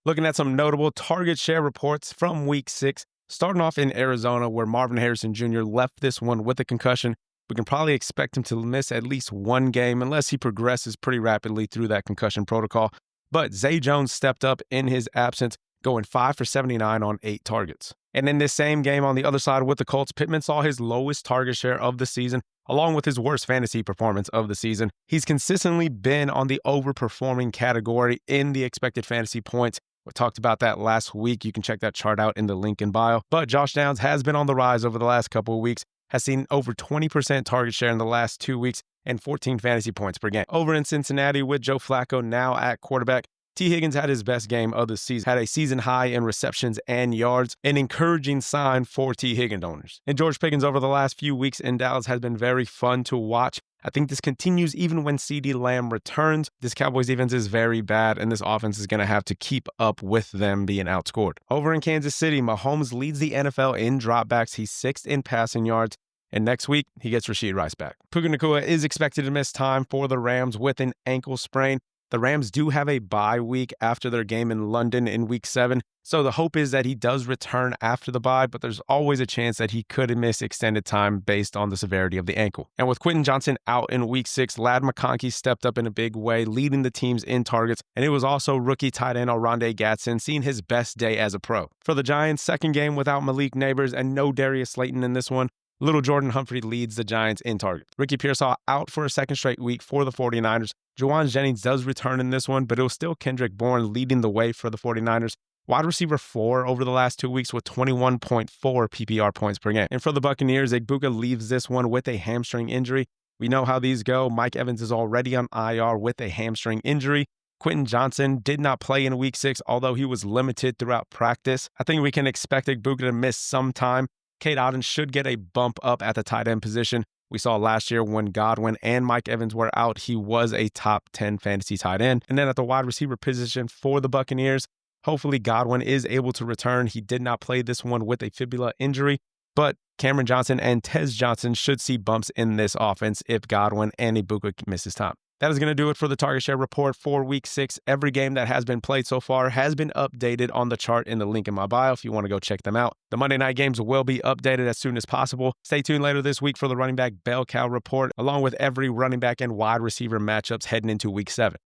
Looking at some notable target share reports from week 6, starting off in Arizona, where Marvin Harrison Jr. left this one with a concussion. We can probably expect him to miss at least one game unless he progresses pretty rapidly through that concussion protocol. But Zay Jones stepped up in his absence, going 5 for 79 on 8 targets. And in this same game on the other side with the Colts, Pittman saw his lowest target share of the season, along with his worst fantasy performance of the season. He's consistently been on the overperforming category in the expected fantasy points. We talked about that last week. You can check that chart out in the link in bio. But Josh Downs has been on the rise over the last couple of weeks, has seen over 20% target share in the last 2 weeks and 14 fantasy points per game. Over in Cincinnati with Joe Flacco now at quarterback, T. Higgins had his best game of the season, had a season high in receptions and yards, an encouraging sign for T. Higgins owners. And George Pickens over the last few weeks in Dallas has been very fun to watch. I think this continues even when CeeDee Lamb returns. This Cowboys defense is very bad, and this offense is going to have to keep up with them being outscored. Over in Kansas City, Mahomes leads the NFL in dropbacks. He's 6th in passing yards. And next week, he gets Rashid Rice back. Puka Nacua is expected to miss time for the Rams with an ankle sprain. The Rams do have a bye week after their game in London in week 7. So the hope is that he does return after the bye, but there's always a chance that he could miss extended time based on the severity of the ankle. And with Quentin Johnson out in week 6, Ladd McConkey stepped up in a big way, leading the teams in targets. And it was also rookie tight end Oronde Gadsden seeing his best day as a pro. For the Giants, second game without Malik Neighbors and no Darius Slayton in this one. Little Jordan Humphrey leads the Giants in targets. Ricky Pearsall out for a second straight week for the 49ers. Juwan Jennings does return in this one, but it was still Kendrick Bourne leading the way for the 49ers. Wide receiver 4 over the last 2 weeks with 21.4 PPR points per game. And for the Buccaneers, Egbuka leaves this one with a hamstring injury. We know how these go. Mike Evans is already on IR with a hamstring injury. Quentin Johnson did not play in week 6, although he was limited throughout practice. I think we can expect Egbuka to miss some time. Cade Otton should get a bump up at the tight end position. We saw last year when Godwin and Mike Evans were out, he was a top 10 fantasy tight end. And then at the wide receiver position for the Buccaneers, hopefully Godwin is able to return. He did not play this one with a fibula injury, but Cameron Johnson and Tez Johnson should see bumps in this offense if Godwin and Egbuka misses time. That is going to do it for the target share report for week 6. Every game that has been played so far has been updated on the chart in the link in my bio if you want to go check them out. The Monday night games will be updated as soon as possible. Stay tuned later this week for the running back bell cow report, along with every running back and wide receiver matchups heading into week 7.